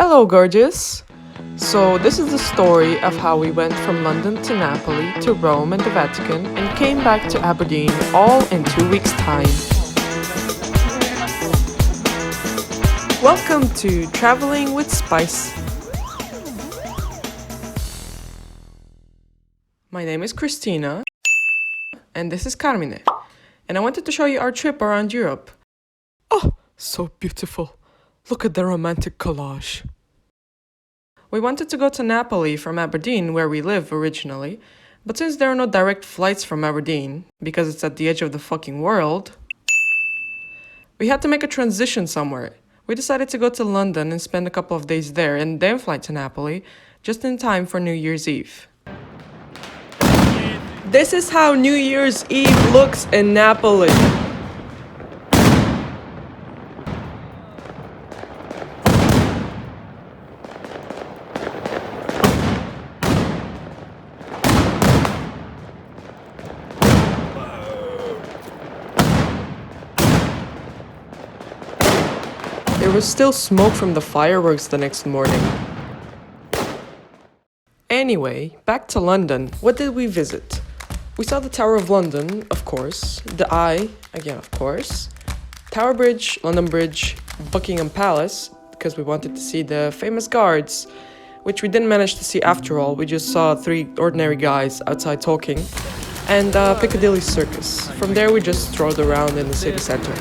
Hello, gorgeous! So, this is the story of how we went from London to Napoli to Rome and the Vatican and came back to Aberdeen all in 2 weeks' time. Welcome to Traveling with Spice. My name is Christina, and this is Carmine, and I wanted to show you our trip around Europe. Oh, so beautiful! Look at the romantic collage. We wanted to go to Napoli from Aberdeen, where we live originally, but since there are no direct flights from Aberdeen, because it's at the edge of the fucking world, we had to make a transition somewhere. We decided to go to London and spend a couple of days there and then fly to Napoli, just in time for New Year's Eve. This is how New Year's Eve looks in Napoli. There was still smoke from the fireworks the next morning. Anyway, back to London. What did we visit? We saw the Tower of London, of course, the Eye, again of course, Tower Bridge, London Bridge, Buckingham Palace, because we wanted to see the famous guards, which we didn't manage to see after all. We just saw three ordinary guys outside talking, and Piccadilly Circus. From there we just strolled around in the city centre.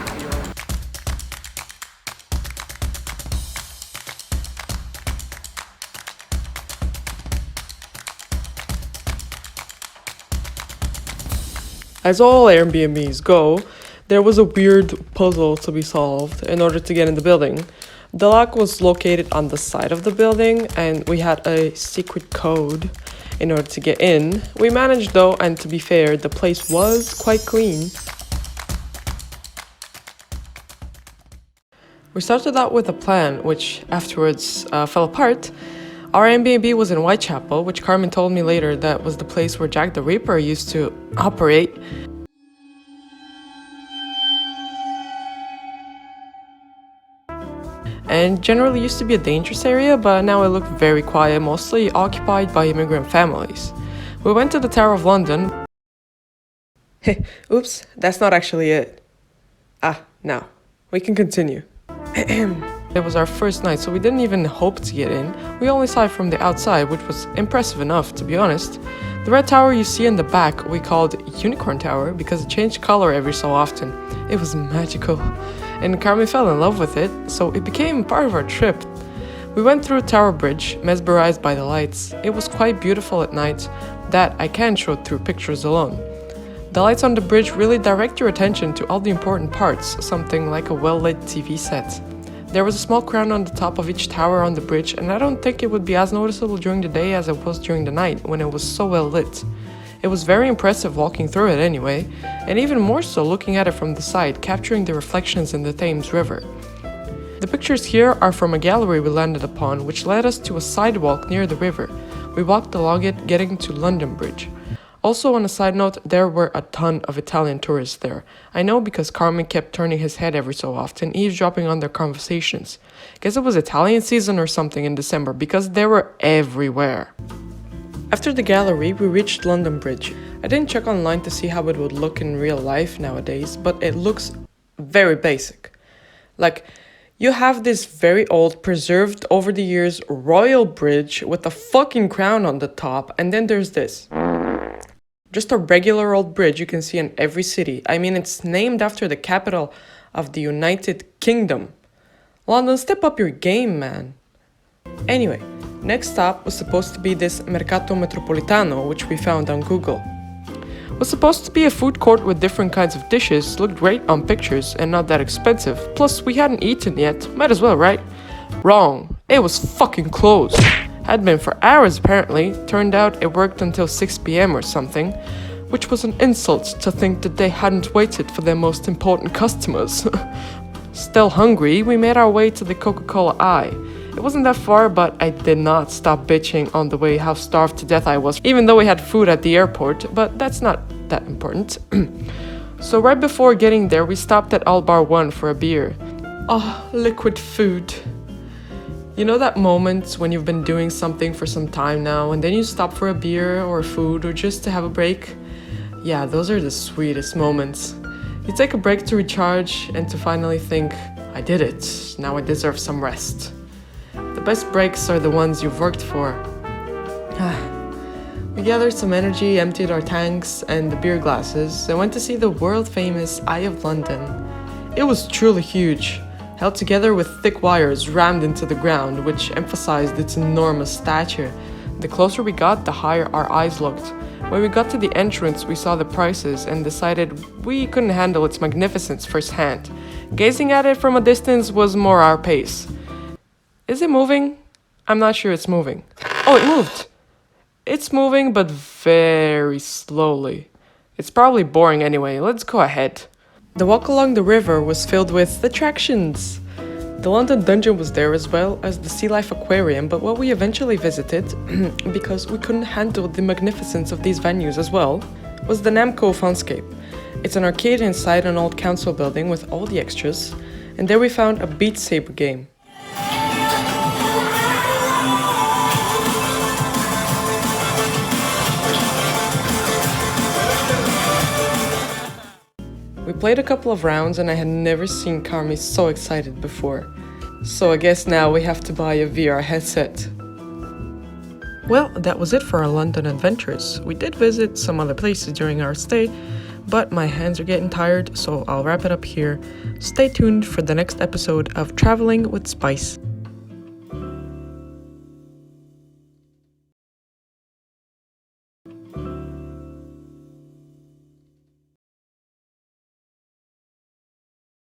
As all Airbnbs go, there was a weird puzzle to be solved in order to get in the building. The lock was located on the side of the building, and we had a secret code in order to get in. We managed though, and to be fair, the place was quite clean. We started out with a plan, which afterwards fell apart. Our Airbnb was in Whitechapel, which Carmen told me later that was the place where Jack the Ripper used to operate. And generally used to be a dangerous area, but now it looked very quiet, mostly occupied by immigrant families. We went to the Tower of London. Oops, that's not actually it. Now, we can continue. It was our first night, so we didn't even hope to get in. We only saw it from the outside, which was impressive enough, to be honest. The red tower you see in the back we called Unicorn Tower because it changed color every so often. It was magical, and Carmen fell in love with it, so it became part of our trip. We went through Tower Bridge, mesmerized by the lights. It was quite beautiful at night, that I can't show through pictures alone. The lights on the bridge really direct your attention to all the important parts, something like a well-lit TV set. There was a small crown on the top of each tower on the bridge, and I don't think it would be as noticeable during the day as it was during the night when it was so well lit. It was very impressive walking through it anyway, and even more so looking at it from the side, capturing the reflections in the Thames River. The pictures here are from a gallery we landed upon, which led us to a sidewalk near the river. We walked along it, getting to London Bridge. Also, on a side note, there were a ton of Italian tourists there. I know because Carmen kept turning his head every so often, eavesdropping on their conversations. Guess it was Italian season or something in December, because they were everywhere. After the gallery, we reached London Bridge. I didn't check online to see how it would look in real life nowadays, but it looks very basic. Like, you have this very old, preserved over the years royal bridge with a fucking crown on the top, and then there's this. Just a regular old bridge you can see in every city. I mean, it's named after the capital of the United Kingdom. London, step up your game, man. Anyway, next stop was supposed to be this Mercato Metropolitano, which we found on Google. It was supposed to be a food court with different kinds of dishes, looked great on pictures and not that expensive. Plus, we hadn't eaten yet, might as well, right? Wrong, it was fucking closed. Had been for hours apparently. Turned out it worked until 6 p.m. or something, which was an insult to think that they hadn't waited for their most important customers. Still hungry, we made our way to the Coca-Cola Eye. It wasn't that far, but I did not stop bitching on the way how starved to death I was, even though we had food at the airport, but that's not that important. So right before getting there, we stopped at All Bar One for a beer. Oh, liquid food. You know that moment when you've been doing something for some time now and then you stop for a beer or food or just to have a break? Yeah, those are the sweetest moments. You take a break to recharge and to finally think, I did it, now I deserve some rest. The best breaks are the ones you've worked for. We gathered some energy, emptied our tanks and the beer glasses, and went to see the world-famous Eye of London. It was truly huge, held together with thick wires rammed into the ground, which emphasized its enormous stature. The closer we got, the higher our eyes looked. When we got to the entrance, we saw the prices and decided we couldn't handle its magnificence firsthand. Gazing at it from a distance was more our pace. Is it moving? I'm not sure it's moving. Oh, it moved! It's moving, but very slowly. It's probably boring anyway, let's go ahead. The walk along the river was filled with attractions. The London Dungeon was there as well as the Sea Life Aquarium, but what we eventually visited, because we couldn't handle the magnificence of these venues as well, was the Namco Funscape. It's an arcade inside an old council building with all the extras, and there we found a Beat Saber game. We played a couple of rounds and I had never seen Carmi so excited before. So I guess now we have to buy a VR headset. Well, that was it for our London adventures. We did visit some other places during our stay, but my hands are getting tired, so I'll wrap it up here. Stay tuned for the next episode of Traveling with Spice.